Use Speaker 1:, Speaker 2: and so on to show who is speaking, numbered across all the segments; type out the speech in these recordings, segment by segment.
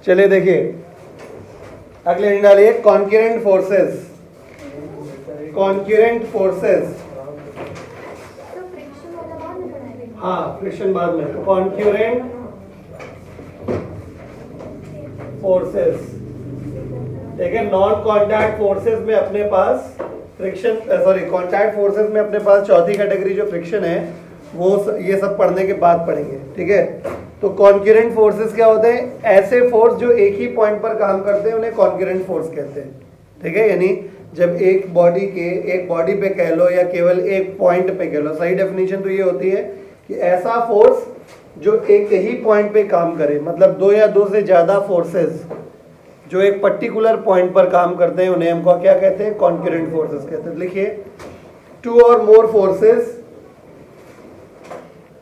Speaker 1: चलिए देखिए अगले लाइन डालिए, कॉन्करेंट फोर्सेस। कॉन्करेंट फोर्सेस, हाँ फ्रिक्शन बाद में। कॉन्करेंट फोर्सेस, ठीक है। नॉन कॉन्टैक्ट फोर्सेस में अपने पास फ्रिक्शन, सॉरी कॉन्टैक्ट फोर्सेस में अपने पास चौथी कैटेगरी जो फ्रिक्शन है वो ये सब पढ़ने के बाद पढ़ेंगे, ठीक है। तो कॉन्करेंट फोर्सेस क्या होते हैं? ऐसे फोर्स जो एक ही पॉइंट पर काम करते हैं उन्हें कॉन्करेंट फोर्स कहते हैं, ठीक है। यानी जब एक बॉडी पे कह लो या केवल एक पॉइंट पे कह लो, सही डेफिनेशन तो ये होती है कि ऐसा फोर्स जो एक ही पॉइंट पे काम करे, मतलब दो या दो से ज्यादा फोर्सेस जो एक पर्टिकुलर पॉइंट पर काम करते हैं उन्हें हमको क्या कहते हैं? कॉन्करेंट फोर्सेस कहते हैं। लिखिए, टू और मोर फोर्सेस,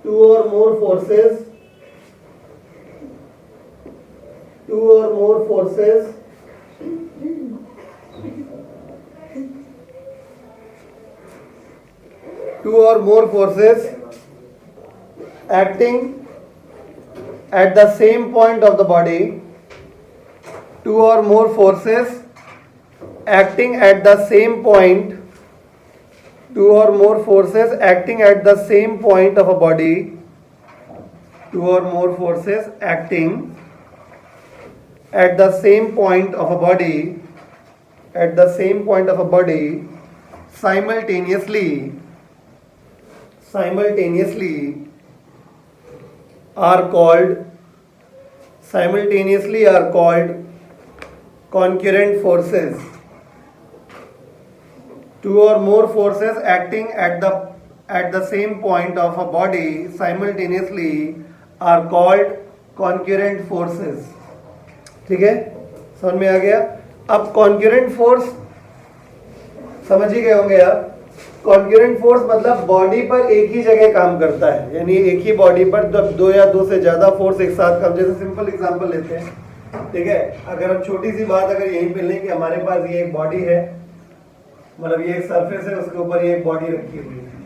Speaker 1: टू और मोर फोर्सेस, टू और मोर forces two or more forces acting at the same point of the body, two or more forces acting at the same point, two or more forces acting at the same point of a body, two or more forces acting at the same point of a body, at the same point of a body simultaneously are called concurrent forces. Two or more forces acting at the same point of a body simultaneously are called concurrent forces. ठीक है, समझ में आ गया? अब concurrent force समझ ही गए होंगे आप। कॉन्करेंट फोर्स मतलब बॉडी पर एक ही जगह काम करता है, यानी एक ही बॉडी पर जब दो या दो से ज्यादा फोर्स एक साथ काम, जैसे सिंपल एग्जांपल लेते हैं, ठीक है। अगर हम छोटी सी बात अगर यहीं पे लें कि हमारे पास ये एक बॉडी है, मतलब ये एक सरफेस है, उसके ऊपर ये एक बॉडी रखी हुई है,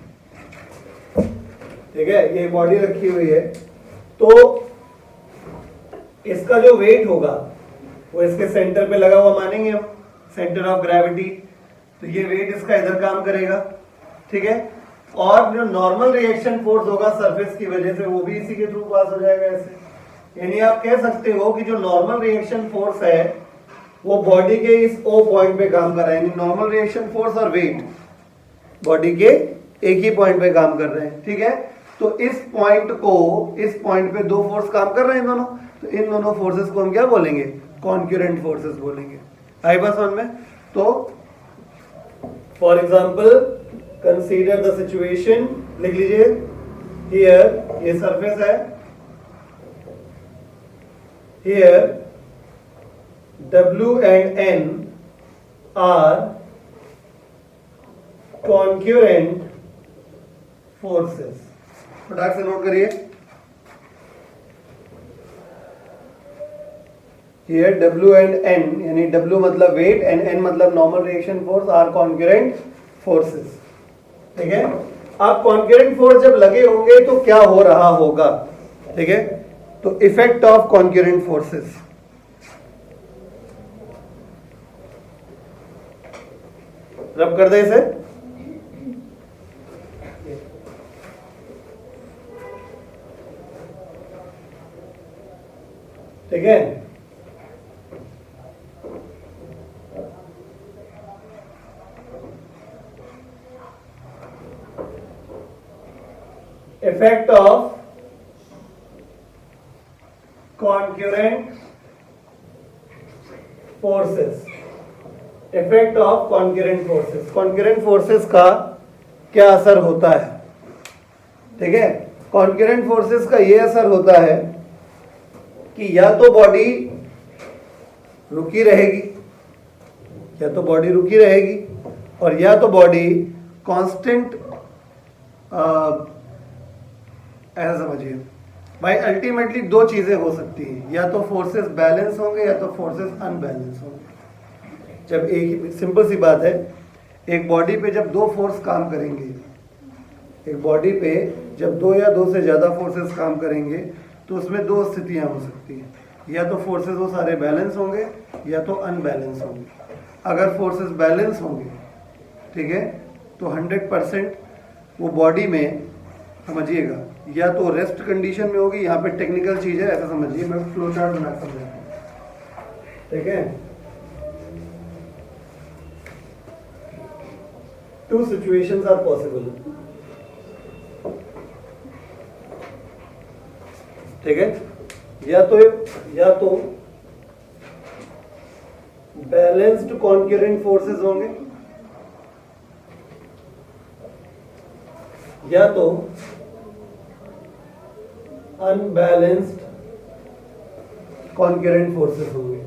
Speaker 1: ठीक है, ये बॉडी रखी हुई है, तो इसका जो वेट होगा वो इसके सेंटर पे लगा हुआ मानेंगे हम, सेंटर ऑफ ग्रेविटी। तो ये वेट इसका इधर काम करेगा, ठीक है। और जो नॉर्मल रिएक्शन फोर्स होगा सरफेस की वजह से वो भी इसी के थ्रू पास हो जाएगा ऐसे। यानी आप कह सकते हो कि जो नॉर्मल रिएक्शन फोर्स है वो बॉडी के इस ओ पॉइंट पे काम कर रहा है, यानी नॉर्मल रिएक्शन फोर्स और वेट बॉडी के एक ही पॉइंट पे काम कर रहे हैं, ठीक है। तो इस पॉइंट पे दो फोर्स काम कर रहे हैं दोनों, तो इन दोनों फोर्सेस को हम क्या बोलेंगे? कॉन्करेंट फोर्सेस बोलेंगे। आई बात समझ में? तो for example consider the situation, लिख लीजिए, हियर ये सरफेस है, here W and N are concurrent forces। फटाक से नोट करिए, Here W and N, यानी W मतलब वेट and N मतलब normal reaction force, are concurrent forces, ठीक है। अब कॉन्करेंट फोर्स जब लगे होंगे तो क्या हो रहा होगा, ठीक है। तो इफेक्ट ऑफ कॉन्करेंट फोर्सेस, रब कर दे इसे, ठीक है। Effect of concurrent forces, effect of concurrent forces. concurrent forces का क्या असर होता है, ठीक है। concurrent फोर्सेस का यह असर होता है कि या तो बॉडी रुकी रहेगी, और या तो बॉडी कांस्टेंट, ऐसा समझिए भाई, अल्टीमेटली दो चीजें हो सकती हैं, या तो फोर्सेस बैलेंस होंगे या तो फोर्सेस अनबैलेंस होंगे। जब एक सिंपल सी बात है, एक बॉडी पे जब दो फोर्स काम करेंगे, एक बॉडी पे जब दो या दो से ज्यादा फोर्सेस काम करेंगे तो उसमें दो स्थितियां हो सकती हैं। या तो फोर्सेस वो सारे बैलेंस होंगे या तो अनबैलेंस होंगे। अगर फोर्सेस बैलेंस होंगे, ठीक है, तो 100% वो बॉडी में, समझिएगा, या तो रेस्ट कंडीशन में होगी, यहाँ पे टेक्निकल चीज़ है, ऐसा समझिए, मैं फ्लो चार्ट बना कर समझाता हूँ, ठीक है। टू सिचुएशंस आर पॉसिबल, ठीक है, या तो बैलेंस्ड कॉन्करेंट फोर्सेस होंगे, या तो अनबैलेंस्ड कॉन्करेंट फोर्सेस होंगे।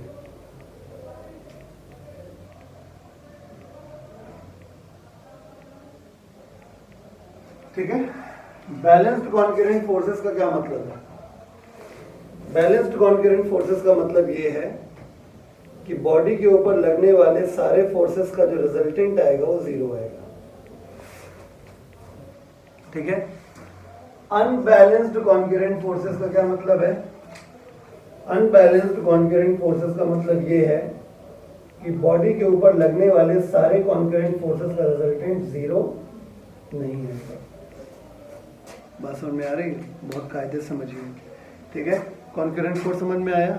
Speaker 1: ठीक है, बैलेंस्ड कॉन्करेंट फोर्सेस का क्या मतलब है? बैलेंस्ड कॉन्करेंट फोर्सेस का मतलब ये है कि बॉडी के ऊपर लगने वाले सारे फोर्सेस का जो रिजल्टेंट आएगा वो जीरो आएगा, ठीक है। अनबैलेंस्ड कॉन्करेंट फोर्सेस का क्या मतलब है? अनबैलेंस्ड कॉन्करेंट फोर्सेस का मतलब ये है कि बॉडी के ऊपर लगने वाले सारे कॉन्करेंट फोर्सेस का रिजल्टेंट जीरो नहीं है। बात समझ में आ रही है? बहुत कायदे से समझिए, ठीक है। कॉन्करेंट फोर्स समझ में आया?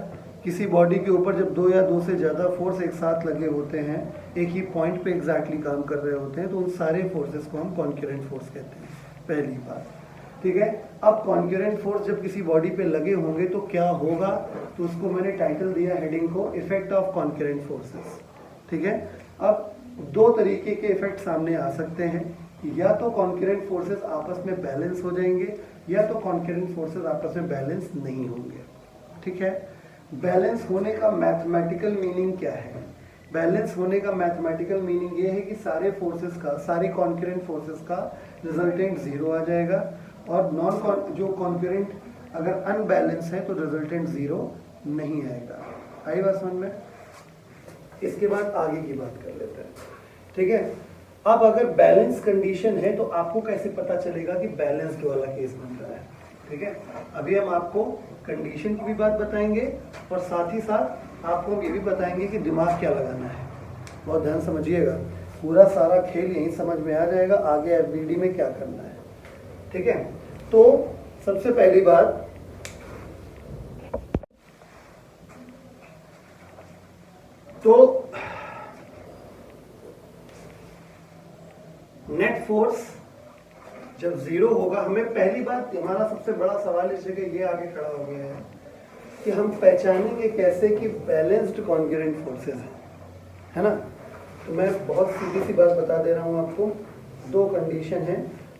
Speaker 1: किसी बॉडी के ऊपर जब दो या दो से ज़्यादा फोर्स एक साथ लगे होते हैं, एक ही पॉइंट पे एग्जैक्टली काम कर रहे होते हैं, तो उन सारे फोर्सेस को हम कॉन्करेंट फोर्स कहते हैं, पहली बात, ठीक है। अब कॉन्करेंट फोर्स जब किसी बॉडी पे लगे होंगे तो क्या होगा, तो उसको मैंने टाइटल दिया हेडिंग को इफेक्ट ऑफ कॉन्करेंट फोर्सेस, ठीक है। अब दो तरीके के इफेक्ट सामने आ सकते हैं, या तो कॉन्करेंट फोर्सेस आपस में बैलेंस हो जाएंगे, या तो कॉन्करेंट फोर्सेस आपस में बैलेंस नहीं होंगे, ठीक है। बैलेंस होने का मैथमेटिकल मीनिंग क्या है? बैलेंस होने का मैथमेटिकल मीनिंग ये है कि सारे फोर्सेस का, सारे कॉन्करेंट फोर्सेस का रिजल्टेंट जीरो आ जाएगा, और जो कॉन्करेंट अगर अनबैलेंस है तो रिजल्टेंट जीरो नहीं आएगा। आई बात समझ में? इसके बाद आगे की बात कर लेते हैं, ठीक है। अब अगर बैलेंस कंडीशन है तो आपको कैसे पता चलेगा कि बैलेंस्ड वाला केस बन रहा है, ठीक है। अभी हम आपको कंडीशन की भी बात बताएंगे और साथ ही साथ आपको ये भी बताएंगे कि दिमाग क्या लगाना है। बहुत ध्यान समझिएगा, पूरा सारा खेल यहीं समझ में आ जाएगा, आगे एफबीडी में क्या करना है, ठीक है। तो सबसे पहली बात, तो नेट फोर्स जब जीरो होगा, हमें पहली बात, हमारा सबसे बड़ा सवाल इस जगह ये आगे खड़ा हो गया है कि हम पहचानेंगे कैसे कि बैलेंस्ड कॉन्करेंट फोर्सेस है ना। तो मैं बहुत सीधी सी बात बता दे रहा हूँ आपको, दो कंडीशन है,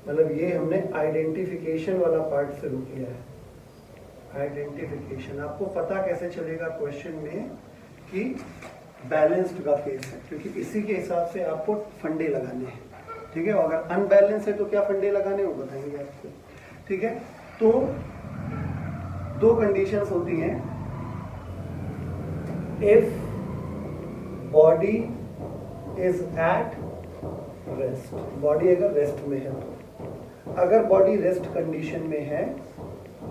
Speaker 1: मतलब ये हमने आइडेंटिफिकेशन वाला पार्ट शुरू किया है। आइडेंटिफिकेशन, आपको पता कैसे चलेगा क्वेश्चन में कि बैलेंस्ड का केस है, क्योंकि इसी के हिसाब से आपको फंडे लगाने हैं, ठीक है। अगर अनबैलेंस है तो क्या फंडे लगाने वो बताएंगे आपको, ठीक है। तो दो कंडीशंस होती हैं, if body is at rest, body अगर रेस्ट में है तो, अगर बॉडी रेस्ट कंडीशन में है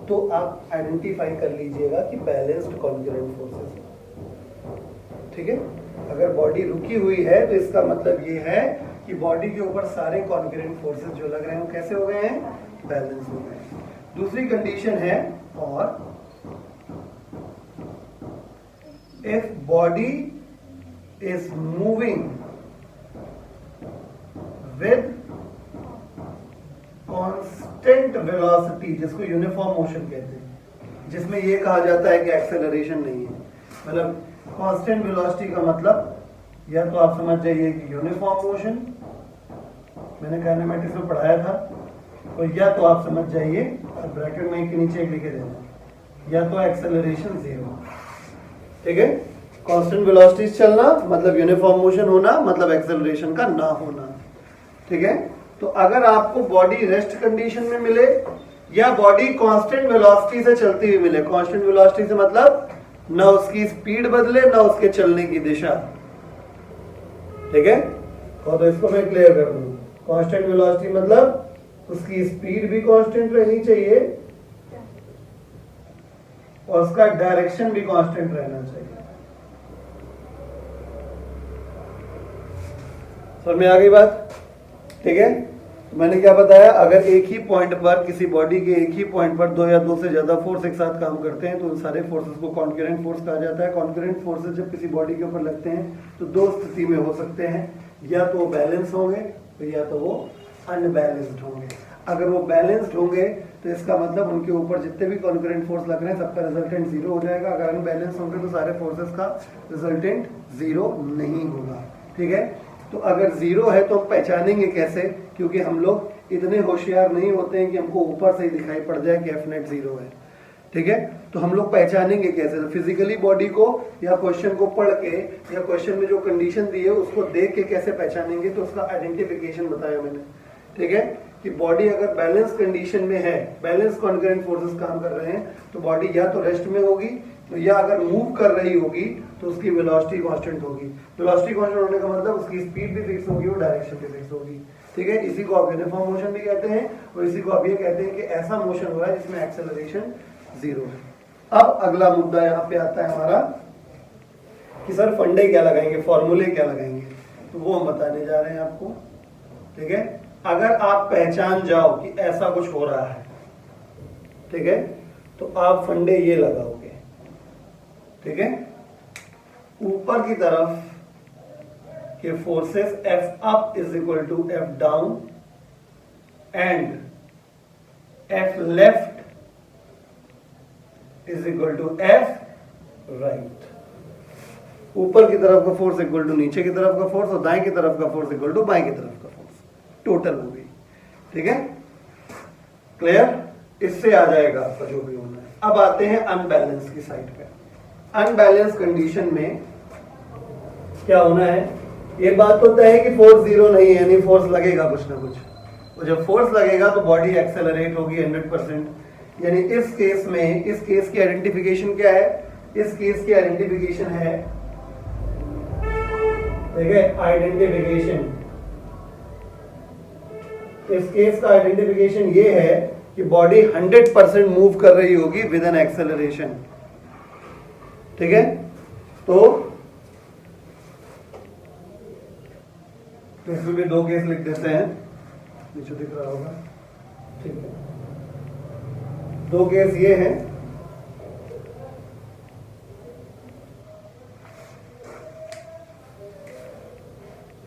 Speaker 1: तो आप आइडेंटिफाई कर लीजिएगा कि बैलेंस्ड कॉन्करेंट फोर्सेस, ठीक है। अगर बॉडी रुकी हुई है तो इसका मतलब ये है कि बॉडी के ऊपर सारे कॉन्करेंट फोर्सेस जो लग रहे हैं वो कैसे हो गए हैं? बैलेंस हो गए हैं। दूसरी कंडीशन है, और if body is moving with constant velocity, जिसको यूनिफॉर्म मोशन कहते हैं, जिसमें ये कहा जाता है कि एक्सेलरेशन नहीं है। मतलब कांस्टेंट वेलोसिटी का मतलब या तो आप समझ जाइए कि यूनिफॉर्म मोशन, मैंने काइनेमेटिक्स में पढ़ाया था, तो या तो आप समझ जाइए, ब्रैकेट में के नीचे एक लिखे देना, या तो एक्सेलरेशन जीरो, ठीक है। कांस्टेंट वेलोसिटी चलना मतलब यूनिफॉर्म मोशन होना, मतलब एक्सेलरेशन का ना होना, ठीक है। तो अगर आपको बॉडी रेस्ट कंडीशन में मिले या बॉडी कांस्टेंट वेलोसिटी से चलती हुई मिले, कांस्टेंट वेलोसिटी से मतलब ना उसकी स्पीड बदले ना उसके चलने की दिशा, ठीक है। और तो इसको मैं क्लियर कर दूं, कांस्टेंट वेलोसिटी मतलब उसकी स्पीड भी कांस्टेंट रहनी चाहिए और उसका डायरेक्शन भी कांस्टेंट रहना चाहिए। समझ में आ गई बात? ठीक है, मैंने क्या बताया, अगर एक ही पॉइंट पर, किसी बॉडी के एक ही पॉइंट पर दो या दो से ज्यादा फोर्स एक साथ काम करते हैं तो उन सारे फोर्सेस को कॉन्करेंट फोर्स कहा जाता है। कॉन्करेंट फोर्सेस जब किसी बॉडी के ऊपर लगते हैं तो दो स्थिति में हो सकते हैं, या तो वो बैलेंस होंगे या तो वो अनबैलेंस्ड होंगे। अगर वो बैलेंस्ड होंगे तो इसका मतलब उनके ऊपर जितने भी कॉन्करेंट फोर्स लग रहे हैं सबका रिजल्टेंट जीरो हो जाएगा। अगर अनबैलेंस होंगे तो सारे फोर्सेस का रिजल्टेंट जीरो नहीं होगा। ठीक है, तो अगर जीरो है तो हम पहचानेंगे कैसे? क्योंकि हम लोग इतने होशियार नहीं होते हैं कि हमको ऊपर से ही दिखाई पड़ जाए कि एफ नेट जीरो है। ठीक है, तो हम लोग पहचानेंगे कैसे? तो फिजिकली बॉडी को या क्वेश्चन को पढ़ के या क्वेश्चन में जो कंडीशन दी है उसको देख के कैसे पहचानेंगे, तो उसका आइडेंटिफिकेशन बताया मैंने। ठीक है, कि बॉडी अगर बैलेंस कंडीशन में है, बैलेंस कॉन्करेंट फोर्सेस काम कर रहे हैं, तो बॉडी या तो रेस्ट में होगी या अगर मूव कर रही होगी तो उसकी वेलोसिटी कांस्टेंट होगी। वेलोसिटी कांस्टेंट होने का मतलब उसकी स्पीड भी फिक्स होगी और डायरेक्शन भी फिक्स होगी। ठीक है, इसी को आप यूनिफॉर्म मोशन भी कहते हैं और इसी को आप ये कहते हैं कि ऐसा मोशन हुआ है जिसमें एक्सेलरेशन जीरो है। अब अगला मुद्दा यहाँ पे आता है हमारा कि सर फंडे क्या लगाएंगे, फॉर्मूले क्या लगाएंगे, तो वो हम बताने जा रहे हैं आपको। ठीक है, अगर आप पहचान जाओ कि ऐसा कुछ हो रहा है, ठीक है, तो आप फंडे ये लगाओगे। ठीक है, ऊपर की तरफ के forces F up is equal to F down and F left is equal to F right. ऊपर की तरफ का फोर्स इक्वल टू नीचे की तरफ का फोर्स और दाएं की तरफ का फोर्स इक्वल टू बाएं की तरफ का फोर्स, टोटल हो गई। ठीक है, क्लियर? इससे आ जाएगा आपका जो भी होना है। अब आते हैं अनबैलेंस की साइड पे। अनबैलेंस कंडीशन में क्या होना है? ये बात तो तय है कि फोर्स जीरो नहीं है, यानी फोर्स लगेगा कुछ ना कुछ, और जब फोर्स लगेगा तो बॉडी एक्सेलरेट होगी 100%। यानी इस केस में, इस केस की आइडेंटिफिकेशन क्या है? इस केस की आइडेंटिफिकेशन है, ठीक है, आइडेंटिफिकेशन, इस केस का आइडेंटिफिकेशन ये है कि बॉडी 100% मूव कर रही होगी विद एन एक्सेलरेशन। ठीक है, तो इसमें भी दो केस लिख देते हैं, नीचे दिख रहा होगा। ठीक है, दो केस ये हैं,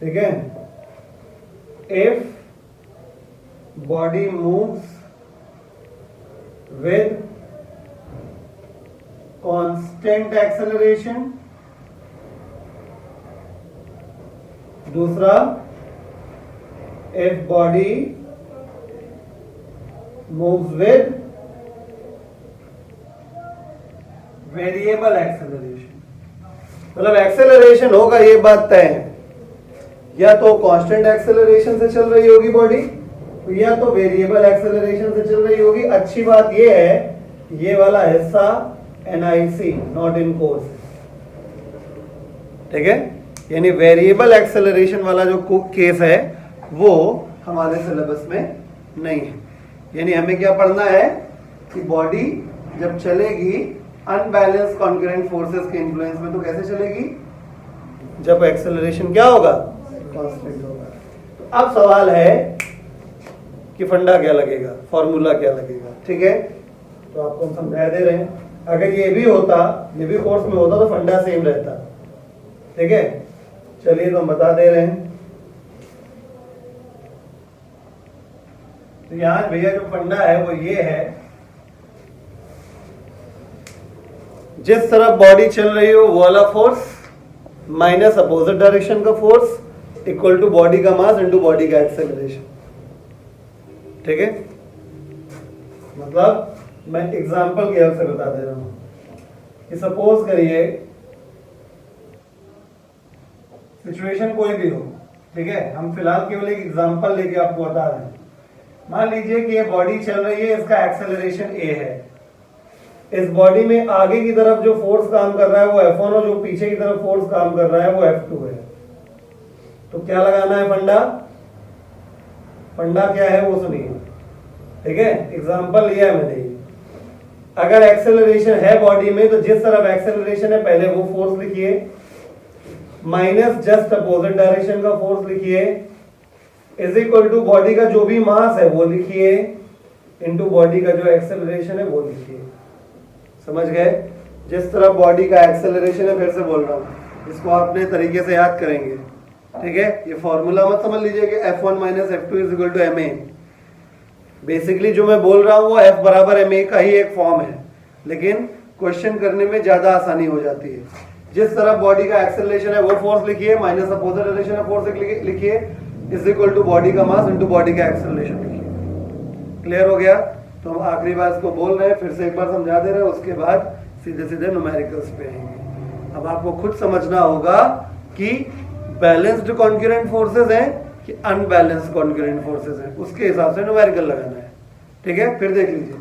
Speaker 1: ठीक है, if body moves with constant acceleration, दूसरा if body moves with variable acceleration। मतलब एक्सेलरेशन होगा, ये बात तय है, या तो कांस्टेंट एक्सेलरेशन से चल रही होगी बॉडी या तो वेरिएबल एक्सेलरेशन से चल रही होगी। अच्छी बात यह है ये वाला हिस्सा NIC नॉट इन कोर्स, ठीक है, यानी वेरिएबल एक्सेलरेशन वाला जो केस है वो हमारे सिलेबस में नहीं है। यानी हमें क्या पढ़ना है कि बॉडी जब चलेगी अनबैलेंस कॉन्करेंट फोर्सेस के इन्फ्लुएंस में तो कैसे चलेगी? जब एक्सेलरेशन क्या होगा? कांस्टेंट होगा। तो अब सवाल है कि फंडा क्या लगेगा, फॉर्मूला क्या लगेगा। ठीक है, तो आपको हम समझा दे रहे हैं, अगर ये भी होता, ये भी कोर्स में होता तो फंडा सेम रहता। ठीक है, चलिए तो हम बता दे रहे हैं। तो यहां भैया जो फंडा है वो ये है, जिस तरफ बॉडी चल रही हो वो वाला फोर्स माइनस अपोजिट डायरेक्शन का फोर्स इक्वल टू बॉडी का मास इनटू बॉडी का एक्सेलरेशन। ठीक है, मतलब मैं एग्जांपल की हेल्प से बता दे रहा हूं कि सपोज करिए सिचुएशन कोई भी हो, ठीक है, हम फिलहाल केवल एक एग्जांपल लेके आपको बता रहे हैं। मान लीजिए कि ये बॉडी चल रही है, इसका एक्सेलरेशन a है, इस बॉडी में आगे की तरफ जो फोर्स काम कर रहा है वो F1 और जो पीछे की तरफ फोर्स काम कर रहा है वो F2 है। तो क्या लगाना है फंडा? फंडा क्या है वो सुनिए, ठीक है, एग्जांपल लिया है मैंने, अगर एक्सेलरेशन है बॉडी में तो जिस तरफ एक्सेलरेशन है पहले वो फोर्स लिखिए, माइनस जस्ट अपोजिट डायरेक्शन का फोर्स लिखिए, इज इक्वल टू बॉडी का जो भी मास है वो लिखिए इनटू बॉडी का जो एक्सेलरेशन है वो लिखिए। समझ गए? जिस तरफ बॉडी का एक्सेलरेशन है, फिर से बोल रहा हूं, इसको अपने तरीके से याद करेंगे, ठीक है? ये फॉर्मूला मत समझ लीजिए कि F1 minus F2 is equal to ma। Basically जो मैं बोल रहा हूं वो F बराबर ma का ही एक फॉर्म है, लेकिन क्वेश्चन करने में ज्यादा आसानी हो जाती है। जिस तरफ बॉडी का एक्सेलरेशन है वो फोर्स लिखिए, माइनस अपोजिट डायरेक्शन है फोर्स लिखिए, इज इक्वल टू बॉडी का मास इनटू बॉडी का एक्सेलरेशन लिखिए। क्लियर हो गया? तो हम आखिरी बार इसको बोल रहे हैं, फिर से एक बार समझा दे रहे हैं, उसके बाद सीधे सीधे न्यूमेरिकल्स पे आएंगे। अब आपको खुद समझना होगा कि बैलेंस्ड कॉन्करेंट फोर्सेस हैं कि अनबैलेंस्ड कॉन्करेंट फोर्सेस हैं, उसके हिसाब से न्यूमेरिकल लगाना है, ठीक है? फिर देख लीजिए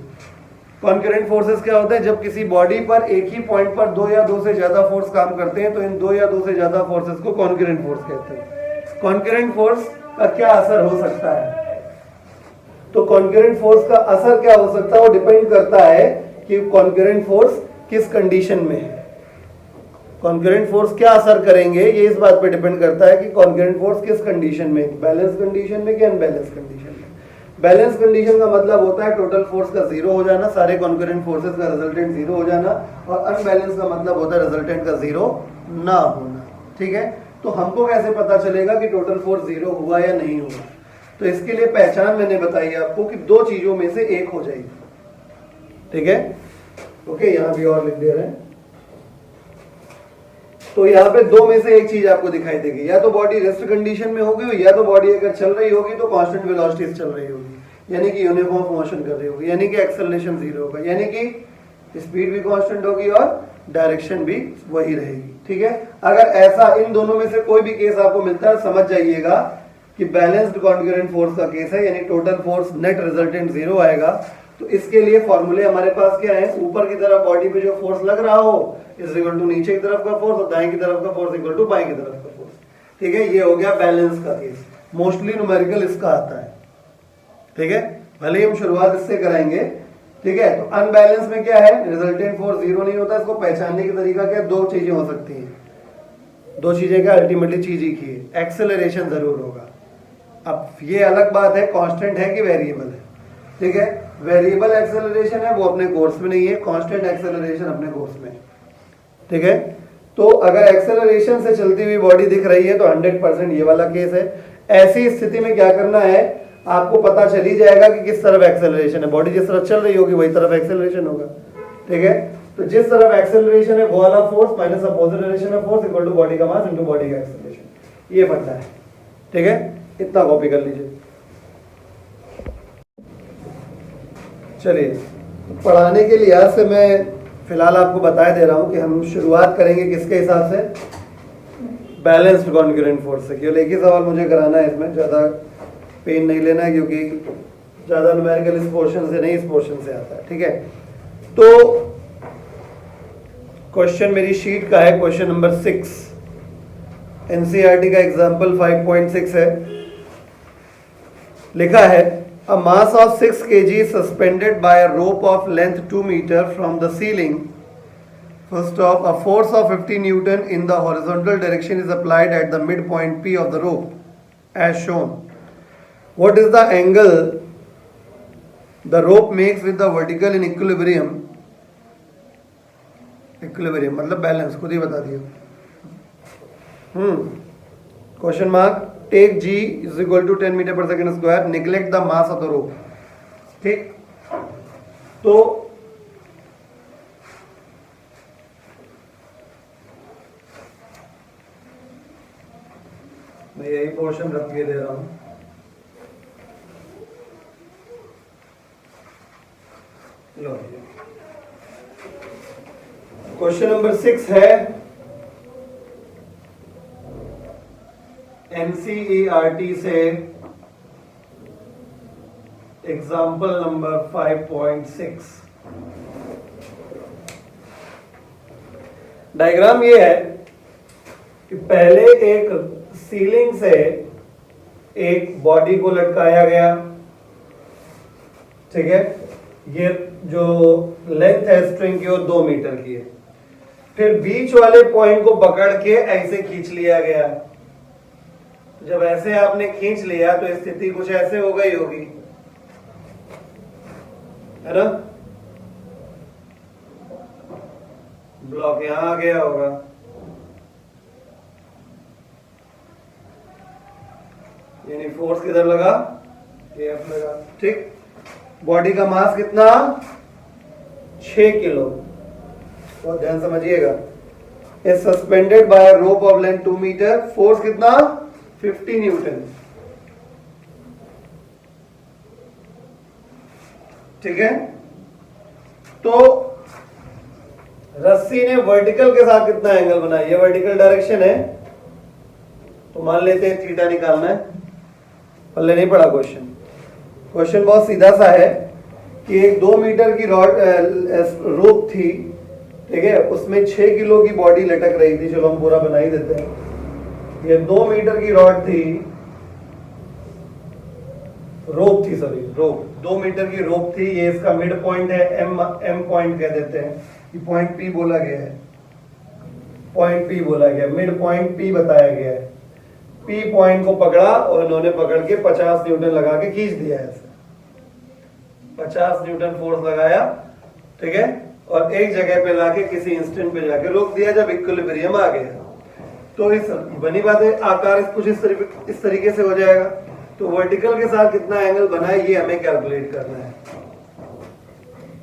Speaker 1: कॉन्करेंट फोर्सेस क्या होते हैं। जब किसी बॉडी पर एक ही पॉइंट पर दो या दो से ज्यादा फोर्स काम करते हैं तो इन दो या दो से ज्यादा फोर्सेस को कॉन्करेंट फोर्स कहते हैं। कॉन्करेंट फोर्स का क्या असर हो सकता है? तो कॉन्करेंट फोर्स का असर क्या हो सकता है वो डिपेंड करता है कि कॉन्करेंट फोर्स किस कंडीशन में है। कॉन्करेंट फोर्स क्या असर करेंगे ये इस बात पे डिपेंड करता है कि कॉन्करेंट फोर्स किस कंडीशन में, बैलेंस कंडीशन में कि अनबैलेंस कंडीशन में। बैलेंस कंडीशन का मतलब होता है टोटल फोर्स का जीरो हो जाना, सारे कॉन्करेंट फोर्सेस का रिजल्टेंट जीरो हो जाना, और अनबैलेंस का मतलब होता है रिजल्टेंट का जीरो ना होना, ठीक है? तो हमको कैसे पता चलेगा कि टोटल फोर्स जीरो हुआ या नहीं हुआ? तो इसके लिए पहचान मैंने बताई आपको कि दो चीजों में से एक हो जाएगी, ठीक है? ओके, यहां भी और लिख दे रहे हैं। तो यहाँ पे दो में से एक चीज आपको दिखाई देगी, या तो बॉडी रेस्ट कंडीशन में होगी, या तो बॉडी अगर चल रही होगी तो कांस्टेंट वेलोसिटी से चल रही होगी, यानी कि यूनिफॉर्म मोशन कर रही होगी, यानी कि एक्सेलरेशन जीरो होगा, यानी कि स्पीड भी कांस्टेंट होगी और डायरेक्शन भी वही रहेगी, ठीक है? अगर ऐसा इन दोनों में से कोई भी केस आपको मिलता है, समझ जाइएगा कि बैलेंस्ड कॉन्करेंट फोर्स का केस है, यानी total force net resultant zero आएगा। तो इसके लिए फॉर्मूले हमारे पास क्या है? ऊपर की तरफ बॉडी पे जो फोर्स लग रहा हो इज इक्वल टू नीचे की तरफ का फोर्स, और दाएं की तरफ का फोर्स इक्वल टू बाएं की तरफ का फोर्स, ठीक है? ये हो गया बैलेंस का केस। मोस्टली न्यूमेरिकल इसका आता है, ठीक है? भले ही हम शुरुआत इससे कराएंगे, ठीक है? तो अनबैलेंस में क्या है? रिजल्टेंट फोर्स जीरो नहीं होता। इसको पहचानने की तरीका क्या? दो चीजें हो सकती हैं, दो चीजें क्या अल्टीमेटली चीज ही की है, एक्सेलरेशन जरूर होगा। अब ये अलग बात है कांस्टेंट है कि वेरिएबल है, ठीक है? वेरिएबल एक्सेलरेशन है वो अपने कोर्स में नहीं है, कांस्टेंट एक्सेलरेशन अपने कोर्स में, ठीक है? तो अगर एक्सेलरेशन से चलती हुई बॉडी दिख रही है तो 100% ये वाला केस है। ऐसी स्थिति में क्या करना है? आपको पता चल ही जाएगा कि किस तरफ एक्सेलरेशन है। बॉडी जिस तरफ चल रही होगी वही तरफ एक्सेलरेशन होगा, ठीक है? तो जिस तरफ एक्सेलरेशन है वो वाला force minus opposite direction of force equal to body का मास इनटू बॉडी का एक्सेलरेशन, ये बनता है, ठीक है? इतना कॉपी कर लीजिए। चलिए, पढ़ाने के लिहाज से मैं फिलहाल आपको बता दे रहा हूं कि हम शुरुआत करेंगे किसके हिसाब से? बैलेंस्ड कॉन्करेंट फोर्स से। केवल एक ही सवाल मुझे कराना है, इसमें ज़्यादा पेन नहीं लेना है क्योंकि ज़्यादा न्यूमेरिकल इस पोर्शन से नहीं, इस पोर्शन से आता है, ठीक है? तो क्वेश्चन मेरी शीट का है, क्वेश्चन नंबर 6, एनसीईआरटी का एग्जाम्पल 5.6 है। लिखा है a mass of 6 kg suspended by a rope of length 2 meter from the ceiling. First off, a force of 50 Newton in the horizontal direction is applied at the midpoint P of the rope as shown. What is the angle the rope makes with the vertical in equilibrium? Equilibrium मतलब balance, खुद ही बता दिया। Question mark, take G is equal to 10 meter per second square, neglect the mass of the rope, ठीक? तो मैं यही portion रख के दे रहा हूं। क्वेश्चन नंबर 6 है एनसीईआरटी से, एग्जाम्पल नंबर 5.6। डायग्राम ये है कि पहले एक सीलिंग से एक बॉडी को लटकाया गया, ठीक है? ये जो लेंथ है स्ट्रिंग की वो 2 मीटर की है। फिर बीच वाले पॉइंट को पकड़ के ऐसे खींच लिया गया। जब ऐसे आपने खींच लिया तो स्थिति कुछ ऐसे हो गई होगी, है ना। ब्लॉक यहां आ गया होगा, यानी फोर्स किधर लगा, एफ लगा। ठीक, बॉडी का मास कितना, 6 किलो। बहुत ध्यान समझिएगा। Is suspended by a rope of length 2 metre, फोर्स कितना, 50 न्यूटन। ठीक है, तो रस्सी ने वर्टिकल के साथ कितना एंगल बनाया, ये वर्टिकल डायरेक्शन है, तो मान लेते हैं थीटा निकालना है। पहले नहीं पढ़ा क्वेश्चन, क्वेश्चन बहुत सीधा सा है कि एक 2 मीटर की रोप थी, ठीक है, उसमें 6 किलो की बॉडी लटक रही थी। चलो हम पूरा बना ही देते हैं। ये 2 मीटर की रॉड थी, रोप थी, सॉरी रोप, 2 मीटर की रोप थी। ये इसका मिड पॉइंट है, एम पॉइंट कह देते हैं, ये पॉइंट पी बोला गया है, पॉइंट पी बोला गया, मिड पॉइंट पी बताया गया है। पी पॉइंट को पकड़ा और इन्होंने पकड़ के 50 न्यूटन लगा के खींच दिया है ऐसे, 50 न्यूटन फोर्स लगाया, ठीक है, और एक जगह पे लाके किसी इंस्टेंट पे जाके रोक दिया जब इक्विलिब्रियम आ गया। तो इस बनी बात है, आकार कुछ इस तरीके से हो जाएगा। तो वर्टिकल के साथ कितना एंगल बना है ये हमें कैलकुलेट करना है।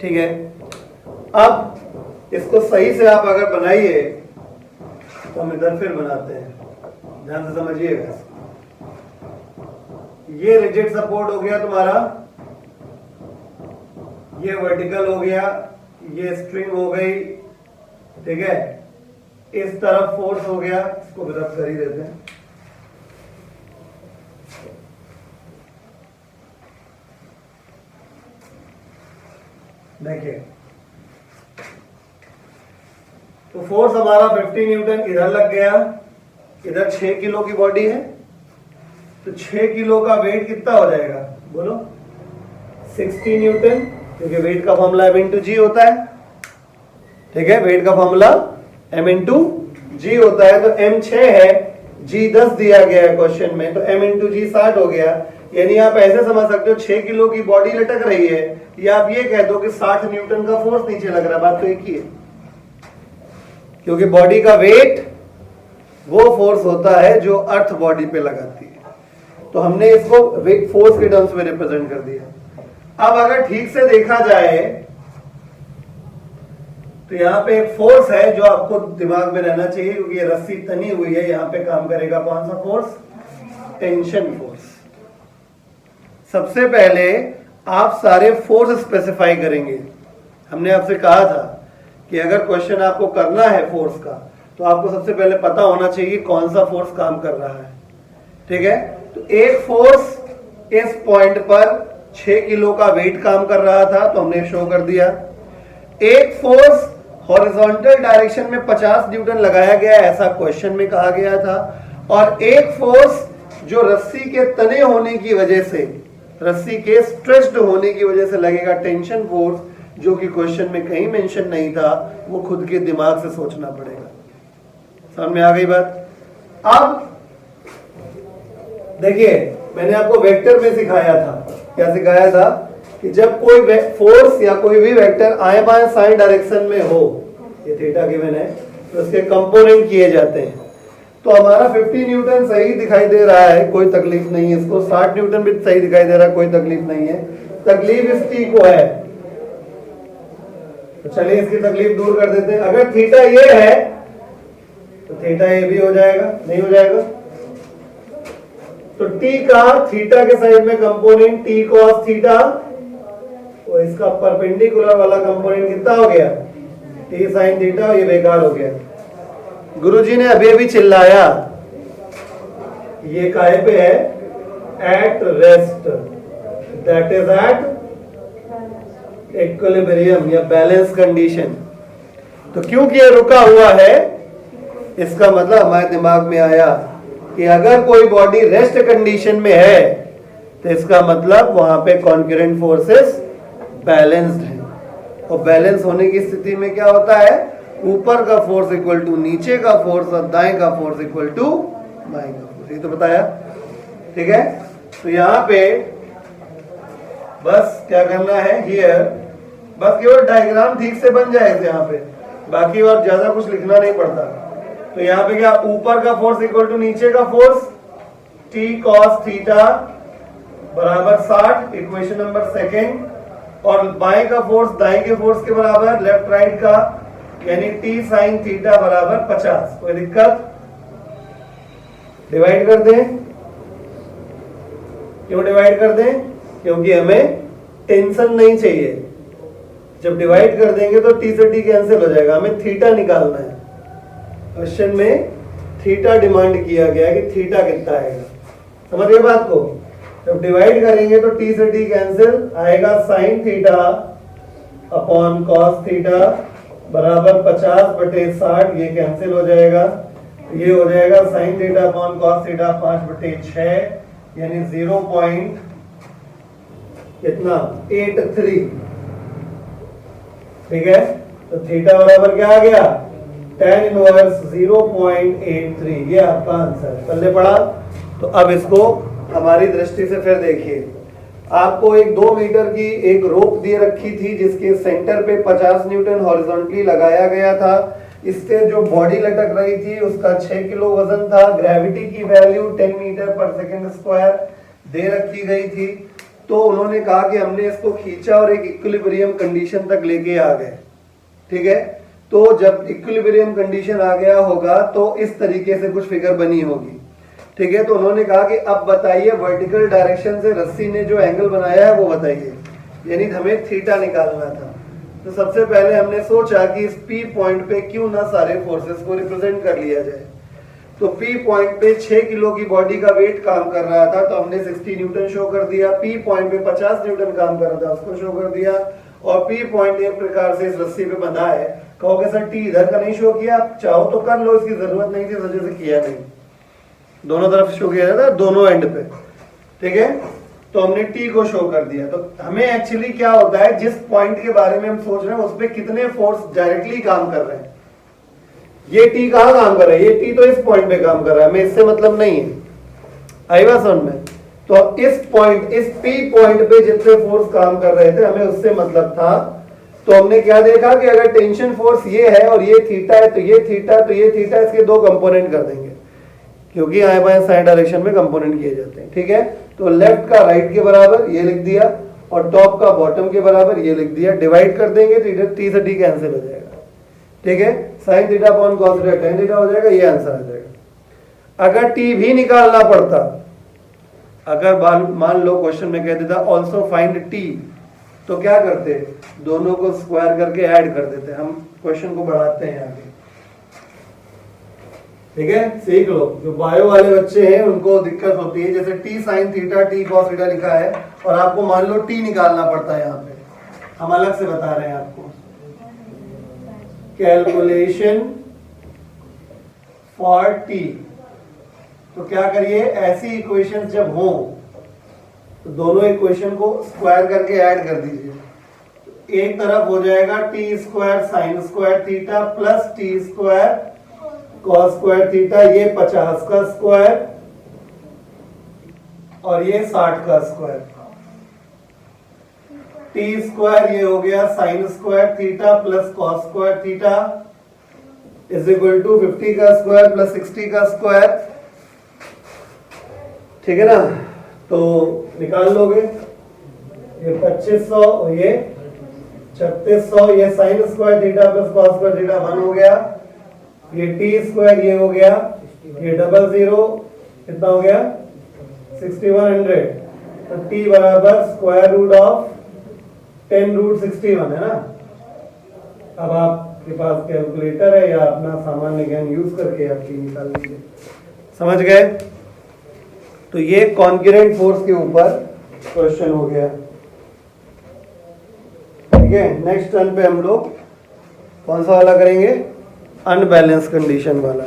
Speaker 1: ठीक है, अब इसको सही से आप अगर बनाइए तो हम इधर फिर बनाते हैं, ध्यान से समझिएगा। ये रिजिड सपोर्ट हो गया तुम्हारा, ये वर्टिकल हो गया, ये स्ट्रिंग हो गई, ठीक है, इस तरफ फोर्स हो गया, इसको भी रब कर ही देते हैं। देखिए, तो फोर्स हमारा 50 न्यूटन इधर लग गया, इधर 6 किलो की बॉडी है, तो 6 किलो का वेट कितना हो जाएगा बोलो, 60 न्यूटन, क्योंकि वेट का फॉर्मूला m इंटू जी होता है। ठीक है, वेट का फॉर्मूला m इंटू जी होता है, तो m 6 है, g 10 दिया गया है क्वेश्चन में, तो m इंटू जी 60 हो गया। यानी आप ऐसे समझ सकते हो 6 किलो की बॉडी लटक रही है, या आप ये कह दो कि 60 न्यूटन का फोर्स नीचे लग रहा है, बात तो एक ही है, क्योंकि बॉडी का वेट वो फोर्स होता है जो अर्थ बॉडी पे लगाती है। तो हमने इसको वेट फोर्स के टर्म्स में रिप्रेजेंट कर दिया। अब अगर ठीक से देखा जाए तो यहाँ पे एक फोर्स है जो आपको दिमाग में रहना चाहिए, क्योंकि ये रस्सी तनी हुई है, यहाँ पे काम करेगा कौन सा फोर्स, टेंशन फोर्स। सबसे पहले आप सारे फोर्स स्पेसिफाई करेंगे। हमने आपसे कहा था कि अगर क्वेश्चन आपको करना है फोर्स का, तो आपको सबसे पहले पता होना चाहिए कौन सा फोर्स काम कर रहा है। ठीक है, तो एक फोर्स इस पॉइंट पर 6 किलो का वेट काम कर रहा था, तो हमने शो कर दिया। एक फोर्स हॉरिजॉन्टल डायरेक्शन में 50 न्यूटन लगाया गया, ऐसा क्वेश्चन में कहा गया था। और एक फोर्स जो रस्सी के तने होने की वजह से, रस्सी के स्ट्रेच्ड होने की वजह से लगेगा, टेंशन फोर्स, जो कि क्वेश्चन में कहीं मेंशन नहीं था, वो खुद के दिमाग से सोचना पड़ेगा। समझ में आ गई बात। अब देखिए, मैंने आपको वेक्टर में सिखाया था, क्या सिखाया था कि जब कोई फोर्स या कोई भी वेक्टर आए बाएं साइन डायरेक्शन में हो, ये थीटा गिवन है, तो उसके कंपोनेंट किए जाते हैं। तो हमारा 50 न्यूटन सही दिखाई दे रहा है, कोई तकलीफ नहीं है इसको, 60 न्यूटन भी सही दिखाई दे रहा है, कोई तकलीफ नहीं है। तकलीफ इस टी को है, तो चलिए इसकी तकलीफ दूर कर देते हैं। अगर थीटा ये है तो थीटा ये भी हो जाएगा, नहीं हो जाएगा? तो टी का थीटा के साइड में कंपोनेंट टी कॉस थीटा, तो इसका परपेंडिकुलर वाला कंपोनेंट कितना हो गया, टी साइन थीटा, ये बेकार हो गया। गुरुजी ने अभी अभी चिल्लाया, ये काहे पे है, at rest, that is at equilibrium या बैलेंस कंडीशन। तो क्योंकि ये रुका हुआ है, इसका मतलब हमारे दिमाग में आया कि अगर कोई बॉडी रेस्ट कंडीशन में है, तो इसका मतलब वहां पे कॉन्करेंट फोर्सेस बैलेंस्ड है। और बैलेंस होने की स्थिति में क्या होता है, ऊपर का फोर्स इक्वल टू नीचे का फोर्स और दाएं का फोर्स इक्वल टू बाएं का फोर्स। ये तो बताया, ठीक है। तो यहाँ पे बस क्या करना है, हियर बस केवल डायग्राम ठीक से बन जाए यहाँ पे, बाकी और ज्यादा कुछ लिखना नहीं पड़ता। तो यहाँ पे क्या, ऊपर का फोर्स इक्वल टू नीचे का फोर्स, t cos थीटा बराबर 60, इक्वेशन नंबर सेकेंड, और बाएं का फोर्स दाएं के फोर्स के बराबर, लेफ्ट राइट का, यानी t sin थीटा बराबर 50। कोई दिक्कत? डिवाइड कर दें। क्यों डिवाइड कर दें? क्योंकि हमें टेंशन नहीं चाहिए। जब डिवाइड कर देंगे तो t से t कैंसिल हो जाएगा, हमें थीटा निकालना है। क्वेश्चन में थीटा डिमांड किया गया है कि थीटा कितना आएगा, समझ गए बात को। जब डिवाइड करेंगे तो t से t कैंसिल आएगा, sine theta upon cos theta बराबर 50/60, ये कैंसिल हो जाएगा। ये हो जाएगा sine theta upon cos theta 5/6, यानी 0.83, ठीक है। तो थीटा बराबर क्या आ गया, tan इनवर्स 0.83, ये आपका आंसर है। पहले पढ़ा। तो अब इसको हमारी दृष्टि से फिर देखिए। आपको एक 2 मीटर की एक रोप दे रखी थी जिसके सेंटर पे 50 न्यूटन हॉरिजॉन्टली लगाया गया था। इससे जो बॉडी लटक रही थी उसका 6 किलो वजन था। ग्रेविटी की वैल्यू 10 मीटर पर सेकंड स्क्वायर दे रखी गई थी। तो उन्होंने कहा कि हमने इसको खींचा और एक इक्विलिब्रियम कंडीशन तक लेके आ गए, ठीक है। तो जब इक्विलिब्रियम कंडीशन आ गया होगा तो इस तरीके से कुछ फिगर बनी होगी, ठीक है। तो उन्होंने कहा कि अब बताइए वर्टिकल डायरेक्शन से रस्सी ने जो एंगल बनाया है वो बताइए, यानी हमें थीटा निकालना था। तो सबसे पहले हमने सोचा कि इस P पॉइंट पे क्यों ना सारे फोर्सेस को रिप्रेजेंट कर लिया जाए। तो P पॉइंट पे 6 किलो की बॉडी का वेट काम कर रहा था, तो हमने 60 न्यूटन शो कर दिया। P पॉइंट पे 50 न्यूटन काम कर रहा था, उसको शो कर दिया। और P पॉइंट एक प्रकार से इस रस्सी पे बंधा है। कहोगे सर T इधर का नहीं शो किया, आप चाहो तो कर लो, इसकी जरूरत नहीं थी, इस वजह से किया नहीं। दोनों तरफ शो किया जाता है, दोनों एंड पे, ठीक है। तो हमने T को शो कर दिया। तो हमें एक्चुअली क्या होता है, जिस पॉइंट के बारे में हम सोच रहे हैं उस पर कितने फोर्स डायरेक्टली काम कर रहे हैं। ये T कहाँ काम कर रहा है, ये T तो इस पॉइंट पे काम कर रहा है, हमें इससे मतलब नहीं है। आई बात समझ में। तो इस पॉइंट, इस P पॉइंट पे जितने फोर्स काम कर रहे थे हमें उससे मतलब था। तो हमने क्या देखा कि अगर टेंशन फोर्स ये है और ये थीटा है, तो ये थीटा, तो ये थीटा, इसके 2 कंपोनेंट कर देंगे, क्योंकि आए बाएं साइड डायरेक्शन में कंपोनेंट किए जाते हैं, ठीक है। तो लेफ्ट का राइट के बराबर ये लिख दिया और टॉप का बॉटम के बराबर ये लिख दिया। डिवाइड कर देंगे तो T से T कैंसिल हो जाएगा, ठीक है। Sine theta upon cos theta tan theta हो जाएगा, ये आंसर आ जाएगा। अगर T भी निकालना पड़ता, अगर मान लो क्वेश्चन में कह देता ऑल्सो फाइंड T, तो क्या करते, दोनों को स्क्वायर करके ऐड कर देते। हम क्वेश्चन को बढ़ाते हैं आगे, ठीक है। सीख लो, जो बायो वाले बच्चे हैं उनको दिक्कत होती है, जैसे T sin theta T cos theta लिखा है और आपको मान लो T निकालना पड़ता है। यहाँ पे हम अलग से बता रहे हैं आपको, कैलकुलेशन फॉर T। तो क्या करिए, ऐसी इक्वेशन जब हो तो दोनों इक्वेशन को स्क्वायर करके ऐड कर दीजिए। एक तरफ हो जाएगा T square sine square theta plus T square cos square theta, ये 50 का स्क्वायर और ये 60 का स्क्वायर। T स्क्वायर ये हो गया sine square theta plus cos square theta is equal to 50 का स्क्वायर प्लस 60 का स्क्वायर, ठीक है ना। तो निकाल लोगे, ये 2500 और ये 3600, ये sign square theta plus cos square theta 1 हो गया। ये T स्क्वायर ये हो गया, ये 00 कितना हो गया 6100। तो T बराबर स्क्वायर रूट ऑफ 10 रूट 61 है ना। अब आपके पास कैलकुलेटर है या अपना सामान्य ज्ञान यूज करके आप T निकाल लीजिए, समझ गए। तो ये कॉन्करेंट फोर्स के ऊपर क्वेश्चन हो गया, ठीक है। नेक्स्ट टर्न पे हम लोग कौन सा वाला करेंगे, अनबैलेंस कंडीशन वाला।